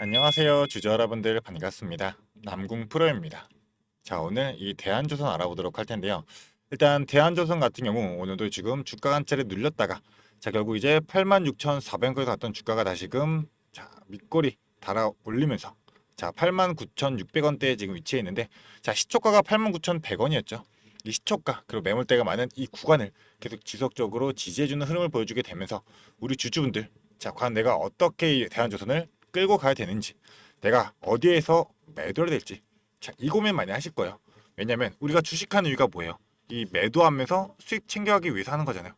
안녕하세요 주주 여러분들 반갑습니다. 남궁 프로입니다. 자, 오늘 이 대한조선 알아보도록 할 텐데요. 일단 대한조선 같은 경우 오늘도 지금 주가 관찰에 눌렸다가 자 결국 이제 86,400원까지 갔던 주가가 다시금 자 밑꼬리 달아 올리면서 자 89,600원대에 지금 위치해 있는데 자 시초가가 89,100원이었죠. 이 시초가 그리고 매물대가 많은 이 구간을 계속 지속적으로 지지해주는 흐름을 보여주게 되면서 우리 주주분들 자 과연 내가 어떻게 이 대한조선을 끌고 가야 되는지 내가 어디에서 매도를 될지 자 이 고민 많이 하실 거예요. 왜냐면 우리가 주식하는 이유가 뭐예요? 이 매도하면서 수익 챙겨가기 위해서 하는 거잖아요.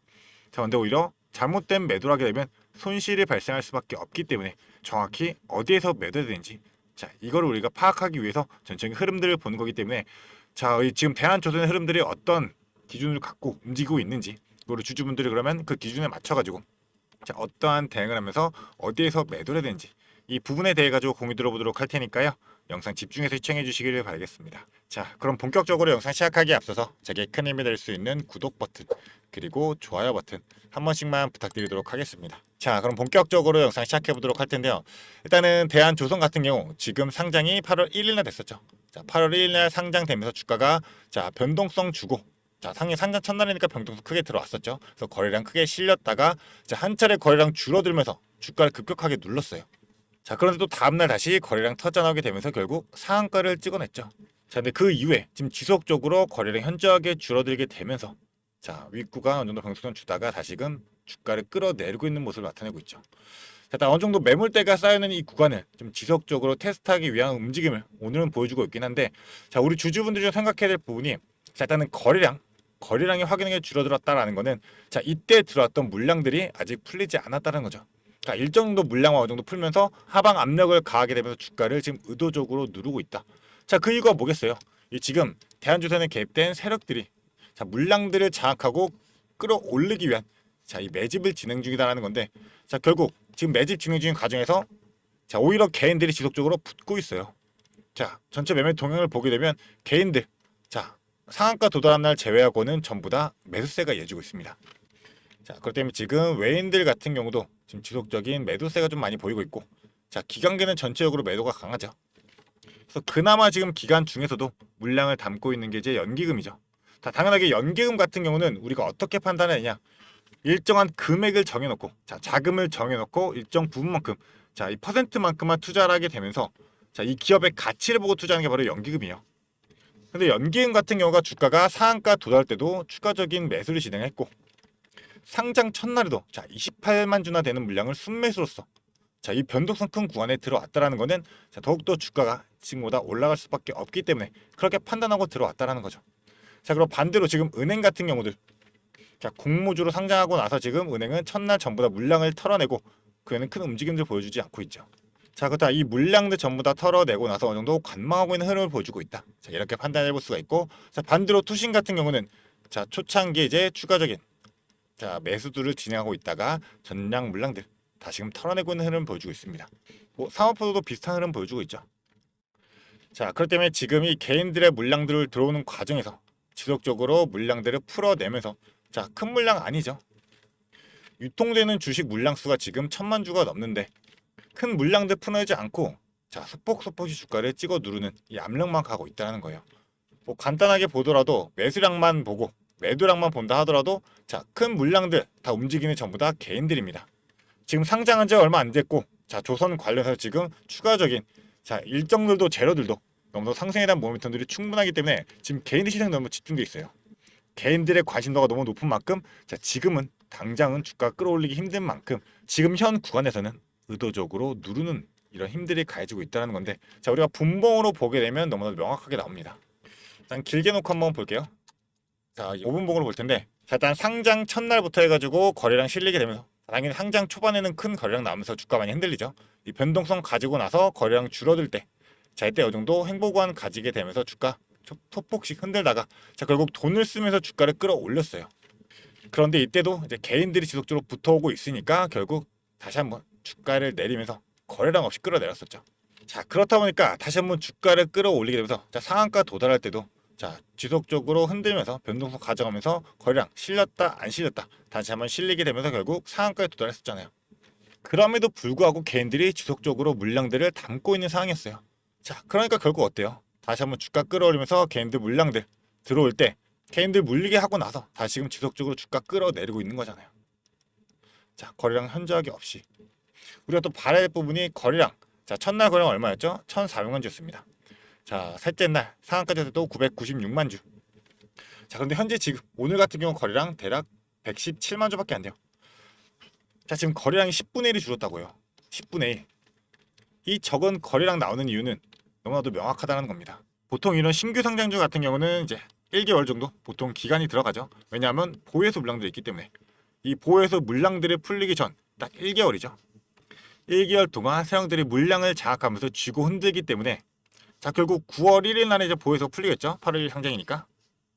자 근데 오히려 잘못된 매도를 하게 되면 손실이 발생할 수밖에 없기 때문에 정확히 어디에서 매도해야 되는지 자 이거를 우리가 파악하기 위해서 전체적인 흐름들을 보는 거기 때문에 자 지금 대한조선의 흐름들이 어떤 기준을 갖고 움직이고 있는지 그리고 주주분들이 그러면 그 기준에 맞춰가지고 자 어떠한 대응을 하면서 어디에서 매도를 해야 되는지 이 부분에 대해 가지고 공유 들어보도록 할 테니까요. 영상 집중해서 시청해 주시기를 바라겠습니다. 자, 그럼 본격적으로 영상 시작하기에 앞서서 제게 큰 힘이 될 수 있는 구독 버튼 그리고 좋아요 버튼 한 번씩만 부탁드리도록 하겠습니다. 자, 그럼 본격적으로 영상 시작해 보도록 할 텐데요. 일단은 대한조선 같은 경우 지금 상장이 8월 1일날 됐었죠. 자, 8월 1일날 상장되면서 주가가 자 변동성 주고 자 상해 상장 첫날이니까 변동성 크게 들어왔었죠. 그래서 거래량 크게 실렸다가 자 한 차례 거래량 줄어들면서 주가를 급격하게 눌렀어요. 자 그런데 또 다음날 다시 거래량 터져나오게 되면서 결국 상한가를 찍어냈죠. 자 근데 그 이후에 지금 지속적으로 거래량 현저하게 줄어들게 되면서 자 윗구가 어느 정도 변동성 주다가 다시금 주가를 끌어내리고 있는 모습을 나타내고 있죠. 자 일단 어느 정도 매물대가 쌓여있는 이 구간을 좀 지속적으로 테스트하기 위한 움직임을 오늘은 보여주고 있긴 한데 자 우리 주주분들이 좀 생각해야 될 부분이 자 일단은 거래량이 확연하게 줄어들었다라는 거는 자 이때 들어왔던 물량들이 아직 풀리지 않았다는 거죠. 그러니까 일정 정도 물량을 어느 정도 풀면서 하방 압력을 가하게 되면서 주가를 지금 의도적으로 누르고 있다. 자, 그 이유가 뭐겠어요? 이 지금 대한조선에 개입된 세력들이 자 물량들을 장악하고 끌어올리기 위한 자 이 매집을 진행 중이다라는 건데 자 결국 지금 매집 진행 중인 과정에서 자 오히려 개인들이 지속적으로 붙고 있어요. 자 전체 매매 동향을 보게 되면 개인들 자 상한가 도달한 날 제외하고는 전부 다 매수세가 이어지고 있습니다. 자, 그렇기 때문에 지금 외인들 같은 경우도 지금 지속적인 매도세가 좀 많이 보이고 있고 자, 기관계는 전체적으로 매도가 강하죠. 그래서 그나마 지금 기관 중에서도 물량을 담고 있는 게 이제 연기금이죠. 자, 당연하게 연기금 같은 경우는 우리가 어떻게 판단하느냐 일정한 금액을 정해놓고 자, 자금을 정해놓고 일정 부분만큼 자, 이 퍼센트만큼만 투자를 하게 되면서 자, 이 기업의 가치를 보고 투자하는 게 바로 연기금이에요. 근데 연기금 같은 경우가 주가가 상한가 도달 때도 추가적인 매수를 진행했고 상장 첫날에도 자 28만 주나 되는 물량을 순매수로써 자 이 변동성 큰 구간에 들어왔다라는 거는 자 더욱더 주가가 지금보다 올라갈 수밖에 없기 때문에 그렇게 판단하고 들어왔다라는 거죠. 자 그리고 반대로 지금 은행 같은 경우들 자 공모주로 상장하고 나서 지금 은행은 첫날 전부 다 물량을 털어내고 그에는 큰 움직임들 보여주지 않고 있죠. 자 그렇다 이 물량들 전부 다 털어내고 나서 어느 정도 관망하고 있는 흐름을 보여주고 있다. 자 이렇게 판단해 볼 수가 있고 자 반대로 투신 같은 경우는 자 초창기에 이제 추가적인 자 매수들을 진행하고 있다가 전량 물량들 다시금 털어내고 있는 흐름을 보여주고 있습니다. 뭐 상업포도도 비슷한 흐름 보여주고 있죠. 자 그렇기 때문에 지금 이 개인들의 물량들을 들어오는 과정에서 지속적으로 물량들을 풀어내면서 자 큰 물량 아니죠. 유통되는 주식 물량 수가 지금 1,000만 주가 넘는데 큰 물량들 풀어내지 않고 자 소폭소폭이 주가를 찍어 누르는 이 압력만 가고 있다는 거예요. 뭐 간단하게 보더라도 매수량만 보고 매도량만 본다 하더라도 자 큰 물량들 다 움직이는 전부 다 개인들입니다. 지금 상장한 지 얼마 안 됐고 자 조선 관련해서 지금 추가적인 자 일정들도 재료들도 너무 상승에 대한 모멘텀들이 충분하기 때문에 지금 개인들 시장에 너무 집중돼 있어요. 개인들의 관심도가 너무 높은 만큼 자 지금은 당장은 주가 끌어올리기 힘든 만큼 지금 현 구간에서는 의도적으로 누르는 이런 힘들이 가해지고 있다는 건데 자 우리가 분봉으로 보게 되면 너무나 명확하게 나옵니다. 일단 길게 놓고 한번 볼게요. 자 5분봉으로 볼 텐데 자 일단 상장 첫날부터 해가지고 거래량 실리게 되면서 당연히 상장 초반에는 큰 거래량 나오면서 주가 많이 흔들리죠. 이 변동성 가지고 나서 거래량 줄어들 때 자 이때 어느 정도 행보구간 가지게 되면서 주가 소폭씩 흔들다가 자 결국 돈을 쓰면서 주가를 끌어올렸어요. 그런데 이때도 이제 개인들이 지속적으로 붙어오고 있으니까 결국 다시 한번 주가를 내리면서 거래량 없이 끌어내렸었죠. 자 그렇다 보니까 다시 한번 주가를 끌어올리게 되면서 자 상한가 도달할 때도 자 지속적으로 흔들면서 변동성 가져가면서 거래량 실렸다 안 실렸다 다시 한번 실리게 되면서 결국 상한가에 도달했었잖아요. 그럼에도 불구하고 개인들이 지속적으로 물량들을 담고 있는 상황이었어요. 자, 그러니까 결국 어때요? 다시 한번 주가 끌어올리면서 개인들 물량들 들어올 때 개인들 물리게 하고 나서 다시 지금 지속적으로 주가 끌어내리고 있는 거잖아요. 자, 거래량 현저하게 없이 우리가 또 봐야 할 부분이 거래량. 자, 첫날 거래량 얼마였죠? 1,400만 주였습니다. 자, 셋째 날 상한까지 해서 또 996만 주. 자, 그런데 현재 지금 오늘 같은 경우 거래량 대략 117만 주밖에 안 돼요. 자, 지금 거래량이 10분의 1이 줄었다고요. 10분의 1. 이 적은 거래량 나오는 이유는 너무나도 명확하다는 겁니다. 보통 이런 신규 상장주 같은 경우는 이제 1개월 정도 보통 기간이 들어가죠. 왜냐하면 보유해소 물량들이 있기 때문에. 이 보유해소 물량들이 풀리기 전 딱 1개월이죠. 1개월 동안 세력들이 물량을 장악하면서 쥐고 흔들기 때문에 자, 결국 9월 1일 날에 이제 보유해서 풀리겠죠. 8월 1일 상장이니까.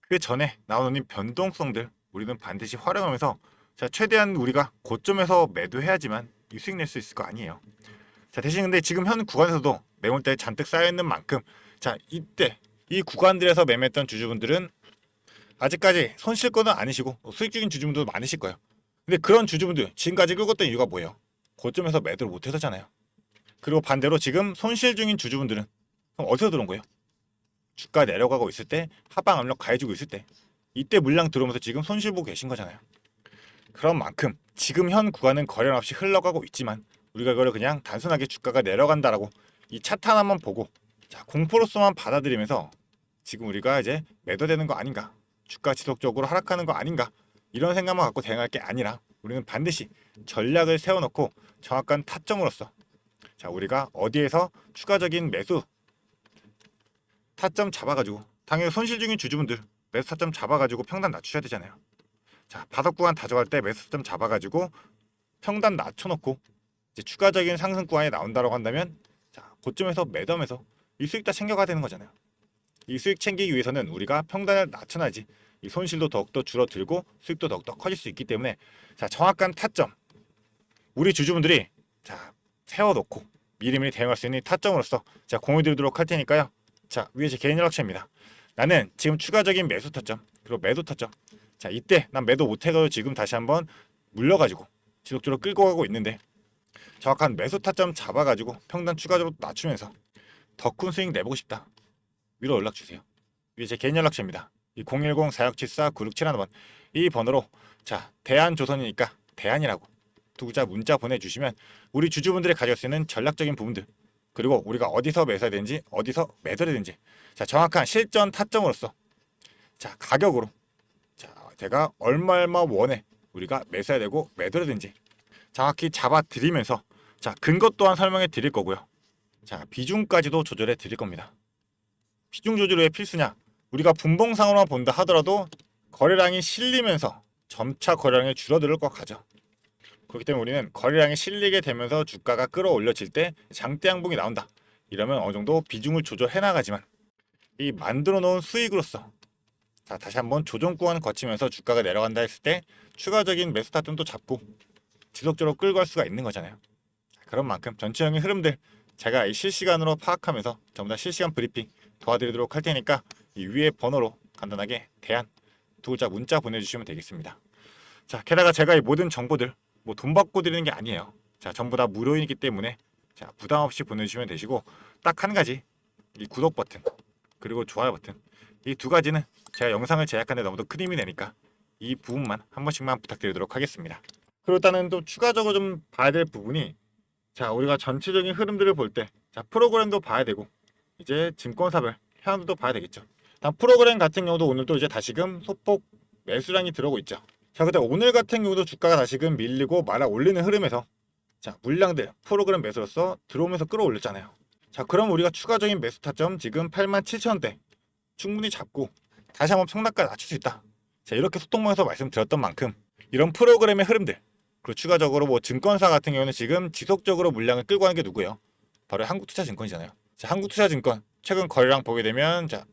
그 전에 나오는 이 변동성들 우리는 반드시 활용하면서 자, 최대한 우리가 고점에서 매도해야지만 이 수익 낼 수 있을 거 아니에요. 자, 대신 근데 지금 현 구간에서도 매물대 잔뜩 쌓여있는 만큼 자, 이때 이 구간들에서 매매했던 주주분들은 아직까지 손실권은 아니시고 수익 중인 주주분들도 많으실 거예요. 근데 그런 주주분들 지금까지 끌고 있던 이유가 뭐예요? 고점에서 매도를 못해서잖아요. 그리고 반대로 지금 손실 중인 주주분들은 그럼 어디서 들어온 거예요? 주가 내려가고 있을 때 하방 압력 가해지고 있을 때 이때 물량 들어오면서 지금 손실 보고 계신 거잖아요. 그런 만큼 지금 현 구간은 거래량 없이 흘러가고 있지만 우리가 그걸 그냥 단순하게 주가가 내려간다라고 이 차트 하나만 보고 자, 공포로서만 받아들이면서 지금 우리가 이제 매도되는 거 아닌가, 주가 지속적으로 하락하는 거 아닌가 이런 생각만 갖고 대응할 게 아니라 우리는 반드시 전략을 세워놓고 정확한 타점으로서 자, 우리가 어디에서 추가적인 매수 타점 잡아가지고 당연히 손실 중인 주주분들 매수 타점 잡아가지고 평단 낮추셔야 되잖아요. 자, 바닥 구간 다져갈 때 매수 타점 잡아가지고 평단 낮춰놓고 이제 추가적인 상승 구간이 나온다고 한다면 자, 고점에서 매도하면서 이 수익 다 챙겨가야 되는 거잖아요. 이 수익 챙기기 위해서는 우리가 평단을 낮춰놔야지 이 손실도 더욱더 줄어들고 수익도 더욱더 커질 수 있기 때문에 자, 정확한 타점 우리 주주분들이 자, 세워놓고 미리미리 대응할 수 있는 타점으로서 자, 공유 드리도록 할 테니까요. 자, 위에 제 개인 연락처입니다. 나는 지금 추가적인 매수 타점 그리고 매도 타점 자, 이때 난 매도 못해가지고 지금 다시 한번 물려가지고 지속적으로 끌고 가고 있는데 정확한 매수 타점 잡아가지고 평단 추가적으로 낮추면서 더 큰 수익 내보고 싶다. 위로 연락주세요. 위에 제 개인 연락처입니다. 이 010-4674-9671번 이 번호로 자, 대한조선이니까 대한이라고 두 글자 문자 보내주시면 우리 주주분들이 가질 수 있는 전략적인 부분들 그리고 우리가 어디서 매수해야 되는지 어디서 매도해야 되는지 자, 정확한 실전 타점으로서 자, 가격으로 자, 제가 얼마 원에 우리가 매수해야 되고 매도해야 되는지 정확히 잡아 드리면서 자, 근거 또한 설명해 드릴 거고요. 자, 비중까지도 조절해 드릴 겁니다. 비중 조절이 왜 필수냐? 우리가 분봉상으로만 본다 하더라도 거래량이 실리면서 점차 거래량이 줄어들 것 같죠. 그렇기 때문에 우리는 거래량이 실리게 되면서 주가가 끌어올려질 때 장대 양봉이 나온다. 이러면 어느 정도 비중을 조절해 나가지만 이 만들어 놓은 수익으로서 자, 다시 한번 조정 구간 거치면서 주가가 내려간다 했을 때 추가적인 매수 타점도 잡고 지속적으로 끌고 갈 수가 있는 거잖아요. 그런 만큼 전체적인 흐름들 제가 이 실시간으로 파악하면서 전부 다 실시간 브리핑 도와드리도록 할 테니까 이 위에 번호로 간단하게 대안 두 글자 문자 보내주시면 되겠습니다. 자, 게다가 제가 이 모든 정보들 뭐 돈 받고 드리는 게 아니에요. 자, 전부 다 무료이기 때문에 자, 부담 없이 보내주시면 되시고 딱 한 가지 이 구독 버튼 그리고 좋아요 버튼 이 두 가지는 제가 영상을 제작하는데 너무도 큰 힘이 되니까 이 부분만 한 번씩만 부탁드리도록 하겠습니다. 그리고 일단은 또 추가적으로 좀 봐야 될 부분이 자, 우리가 전체적인 흐름들을 볼 때 자, 프로그램도 봐야 되고 이제 증권사별 현황도 봐야 되겠죠. 단 프로그램 같은 경우도 오늘도 이제 다시금 소폭 매수량이 들어오고 있죠. 자, 근데 오늘 같은 경우도 주가가 다시금 밀리고 말아 올리는 흐름에서 자, 물량들 프로그램 매수로서 들어오면서 끌어올렸잖아요. 자, 그럼 우리가 추가적인 매수 타점 지금 87,000원대 충분히 잡고 다시 한번 평단가 낮출 수 있다. 자, 이렇게 소통방에서 말씀드렸던 만큼 이런 프로그램의 흐름들 그리고 추가적으로 뭐 증권사 같은 경우는 지금 지속적으로 물량을 끌고 가는 게 누구예요? 바로 한국투자증권이잖아요. 자, 한국투자증권 최근 거래량 보게 되면 자,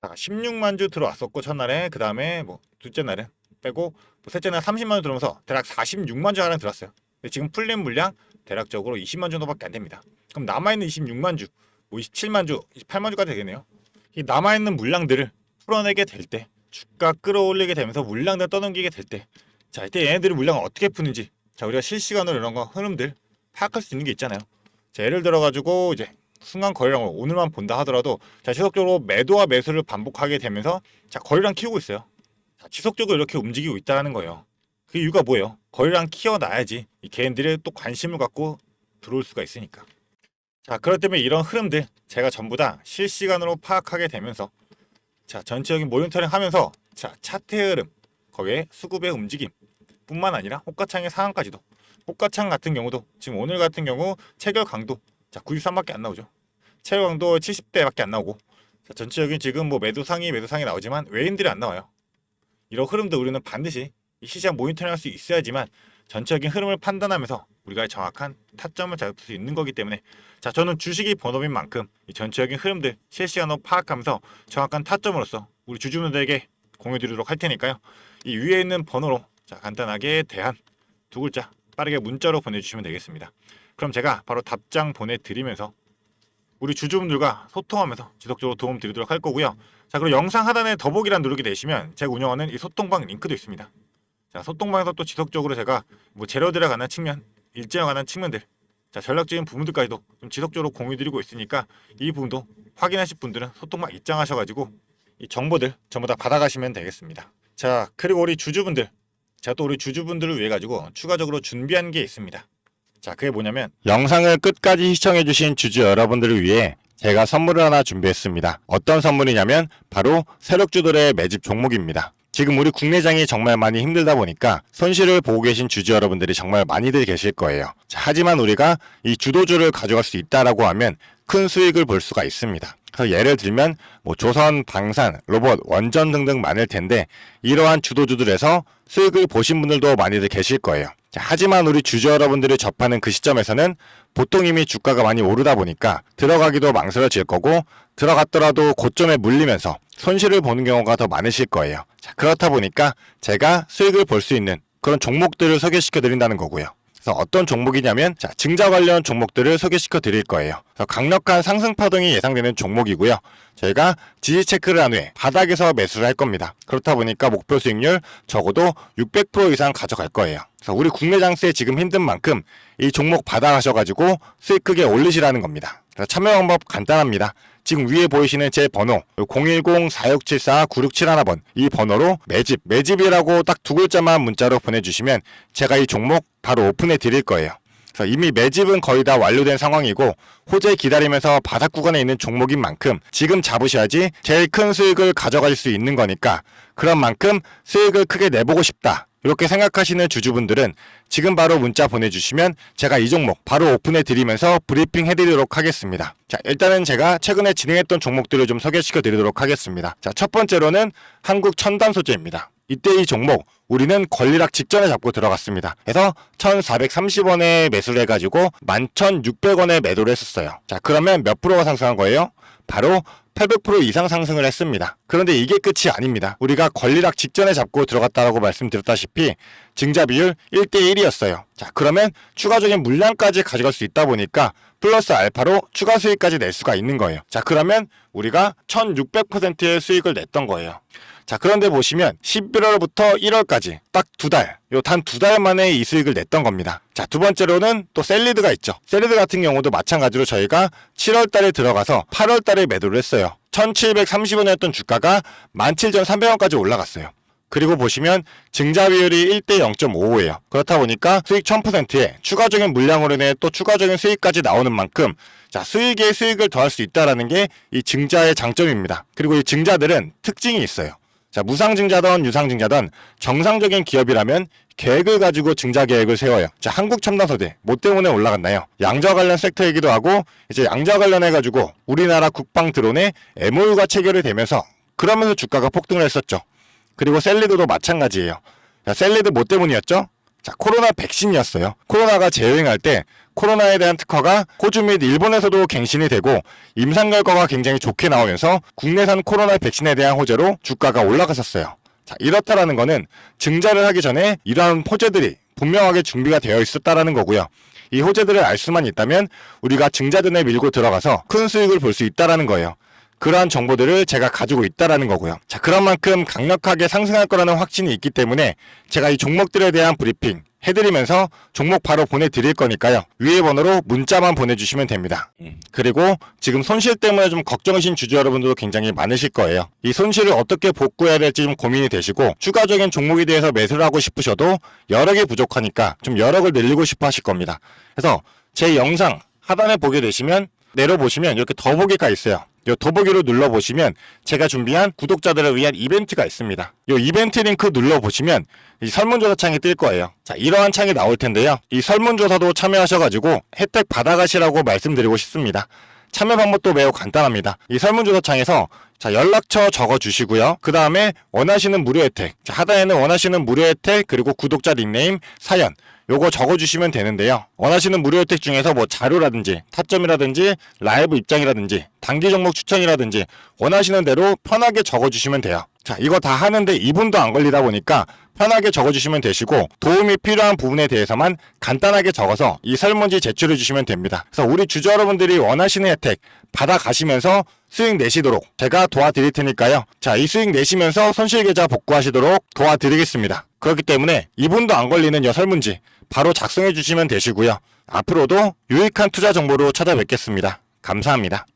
16만 주 들어왔었고 첫날에 그 다음에 뭐 둘째 날은 빼고 뭐 셋째 날 30만 주 들어오면서 대략 46만 주 하나 들었어요. 근데 지금 풀린 물량 대략적으로 20만 정도밖에 안 됩니다. 그럼 남아있는 26만 주, 뭐 27만 주, 28만 주까지 되겠네요. 이 남아있는 물량들을 풀어내게 될 때 주가 끌어올리게 되면서 물량들 떠넘기게 될 때 자, 이때 얘네들이 물량을 어떻게 푸는지 자, 우리가 실시간으로 이런 거 흐름들 파악할 수 있는 게 있잖아요. 자, 예를 들어 가지고 이제 순간 거래량을 오늘만 본다 하더라도 자, 지속적으로 매도와 매수를 반복하게 되면서 자, 거래량 키우고 있어요. 자, 지속적으로 이렇게 움직이고 있다는 거예요. 그 이유가 뭐예요? 거래량 키워놔야지 이 개인들이 또 관심을 갖고 들어올 수가 있으니까. 자, 그렇기 때문에 이런 흐름들 제가 전부 다 실시간으로 파악하게 되면서 자, 전체적인 모니터링 하면서 자, 차트의 흐름, 거기에 수급의 움직임 뿐만 아니라 호가창의 상황까지도, 호가창 같은 경우도 지금 오늘 같은 경우 체결 강도 자, 93밖에 안 나오죠. 체결 강도 70대밖에 안 나오고 자, 전체적인 지금 뭐 매도상이 나오지만 외인들이 안 나와요. 이런 흐름도 우리는 반드시 이 시장 모니터링 할 수 있어야지만 전체적인 흐름을 판단하면서 우리가 정확한 타점을 잡을 수 있는 거기 때문에 자, 저는 주식이 본업인 만큼 이 전체적인 흐름들 실시간으로 파악하면서 정확한 타점으로서 우리 주주분들에게 공유드리도록 할 테니까요. 이 위에 있는 번호로 자, 간단하게 대한 두 글자 빠르게 문자로 보내주시면 되겠습니다. 그럼 제가 바로 답장 보내드리면서 우리 주주분들과 소통하면서 지속적으로 도움 드리도록 할 거고요. 자, 그리고 영상 하단에 더보기란 누르게 되시면 제가 운영하는 이 소통방 링크도 있습니다. 자, 소통방에서 또 지속적으로 제가 뭐 재료들에 관한 측면, 일정에 관한 측면들, 자, 전략적인 부분들까지도 좀 지속적으로 공유드리고 있으니까 이 부분도 확인하실 분들은 소통방 입장하셔가지고 이 정보들 전부 다 받아가시면 되겠습니다. 자, 그리고 우리 주주분들, 제가 또 우리 주주분들을 위해 가지고 추가적으로 준비한 게 있습니다. 자, 그게 뭐냐면 영상을 끝까지 시청해주신 주주 여러분들을 위해 제가 선물을 하나 준비했습니다. 어떤 선물이냐면 바로 세력주들의 매집 종목입니다. 지금 우리 국내장이 정말 많이 힘들다 보니까 손실을 보고 계신 주주 여러분들이 정말 많이들 계실 거예요. 자, 하지만 우리가 이 주도주를 가져갈 수 있다라고 하면 큰 수익을 볼 수가 있습니다. 그래서 예를 들면 뭐 조선, 방산, 로봇, 원전 등등 많을 텐데 이러한 주도주들에서 수익을 보신 분들도 많이들 계실 거예요. 자, 하지만 우리 주주 여러분들이 접하는 그 시점에서는 보통 이미 주가가 많이 오르다 보니까 들어가기도 망설여질 거고 들어갔더라도 고점에 물리면서 손실을 보는 경우가 더 많으실 거예요. 자, 그렇다 보니까 제가 수익을 볼 수 있는 그런 종목들을 소개시켜 드린다는 거고요. 그래서 어떤 종목이냐면 자, 증자 관련 종목들을 소개시켜 드릴 거예요. 그래서 강력한 상승 파동이 예상되는 종목이고요. 저희가 지지 체크를 한 후에 바닥에서 매수를 할 겁니다. 그렇다 보니까 목표 수익률 적어도 600% 이상 가져갈 거예요. 그래서 우리 국내 장세에 지금 힘든 만큼 이 종목 받아가셔가지고 수익 크게 올리시라는 겁니다. 그래서 참여 방법 간단합니다. 지금 위에 보이시는 제 번호 010-4674-9671번 이 번호로 매집이라고 딱 두 글자만 문자로 보내주시면 제가 이 종목 바로 오픈해 드릴 거예요. 그래서 이미 매집은 거의 다 완료된 상황이고 호재 기다리면서 바닥 구간에 있는 종목인 만큼 지금 잡으셔야지 제일 큰 수익을 가져갈 수 있는 거니까 그런 만큼 수익을 크게 내보고 싶다. 이렇게 생각하시는 주주분들은 지금 바로 문자 보내주시면 제가 이 종목 바로 오픈해 드리면서 브리핑 해드리도록 하겠습니다. 자, 일단은 제가 최근에 진행했던 종목들을 좀 소개시켜 드리도록 하겠습니다. 자, 첫 번째로는 한국 첨단 소재입니다. 이때 이 종목 우리는 권리락 직전에 잡고 들어갔습니다. 그래서 1430원에 매수를 해가지고 11,600원에 매도를 했었어요. 자, 그러면 몇 프로가 상승한 거예요? 바로 800% 이상 상승을 했습니다. 그런데 이게 끝이 아닙니다. 우리가 권리락 직전에 잡고 들어갔다라고 말씀드렸다시피 증자 비율 1대1이었어요. 자, 그러면 추가적인 물량까지 가져갈 수 있다 보니까 플러스 알파로 추가 수익까지 낼 수가 있는 거예요. 자, 그러면 우리가 1600%의 수익을 냈던 거예요. 자, 그런데 보시면 11월부터 1월까지 딱 두 달, 단 두 달 만에 이 수익을 냈던 겁니다. 자, 두 번째로는 또 셀리드가 있죠. 셀리드 같은 경우도 마찬가지로 저희가 7월 달에 들어가서 8월 달에 매도를 했어요. 1730원이었던 주가가 17,300원까지 올라갔어요. 그리고 보시면 증자 비율이 1대 0.55예요. 그렇다 보니까 수익 1000%에 추가적인 물량으로 인해 또 추가적인 수익까지 나오는 만큼 자, 수익에 수익을 더할 수 있다는 게 이 증자의 장점입니다. 그리고 이 증자들은 특징이 있어요. 자, 무상증자든 유상증자든 정상적인 기업이라면 계획을 가지고 증자 계획을 세워요. 자, 한국첨단소재 뭐 때문에 올라갔나요? 양자 관련 섹터이기도 하고 이제 양자 관련해가지고 우리나라 국방 드론에 MOU가 체결이 되면서 그러면서 주가가 폭등을 했었죠. 그리고 셀리드도 마찬가지예요. 자, 셀리드 뭐 때문이었죠? 자, 코로나 백신이었어요. 코로나가 재유행할 때 코로나에 대한 특허가 호주 및 일본에서도 갱신이 되고 임상 결과가 굉장히 좋게 나오면서 국내산 코로나 백신에 대한 호재로 주가가 올라갔었어요. 자, 이렇다라는 거는 증자를 하기 전에 이러한 호재들이 분명하게 준비가 되어 있었다라는 거고요. 이 호재들을 알 수만 있다면 우리가 증자전에 밀고 들어가서 큰 수익을 볼 수 있다라는 거예요. 그러한 정보들을 제가 가지고 있다라는 거고요. 자, 그런 만큼 강력하게 상승할 거라는 확신이 있기 때문에 제가 이 종목들에 대한 브리핑 해드리면서 종목 바로 보내드릴 거니까요. 위에 번호로 문자만 보내주시면 됩니다. 그리고 지금 손실 때문에 좀 걱정이신 주주 여러분들도 굉장히 많으실 거예요. 이 손실을 어떻게 복구해야 될지 좀 고민이 되시고 추가적인 종목에 대해서 매수를 하고 싶으셔도 여력이 부족하니까 좀 여력을 늘리고 싶어 하실 겁니다. 그래서 제 영상 하단에 보게 되시면 내려보시면 이렇게 더보기가 있어요. 이 더보기로 눌러보시면 제가 준비한 구독자들을 위한 이벤트가 있습니다. 이 이벤트 링크 눌러보시면 이 설문조사 창이 뜰 거예요. 자, 이러한 창이 나올 텐데요. 이 설문조사도 참여하셔가지고 혜택 받아가시라고 말씀드리고 싶습니다. 참여 방법도 매우 간단합니다. 이 설문조사 창에서 자, 연락처 적어주시고요. 그 다음에 원하시는 무료 혜택, 자, 하단에는 원하시는 무료 혜택 그리고 구독자 닉네임, 사연 요거 적어주시면 되는데요. 원하시는 무료 혜택 중에서 뭐 자료라든지 타점이라든지 라이브 입장이라든지 단기 종목 추천이라든지 원하시는 대로 편하게 적어주시면 돼요. 자, 이거 다 하는데 2분도 안 걸리다 보니까 편하게 적어주시면 되시고 도움이 필요한 부분에 대해서만 간단하게 적어서 이 설문지 제출해 주시면 됩니다. 그래서 우리 주주 여러분들이 원하시는 혜택 받아가시면서 수익 내시도록 제가 도와드릴 테니까요. 자, 이 수익 내시면서 손실계좌 복구하시도록 도와드리겠습니다. 그렇기 때문에 2분도 안 걸리는 이 설문지 바로 작성해 주시면 되시고요. 앞으로도 유익한 투자 정보로 찾아뵙겠습니다. 감사합니다.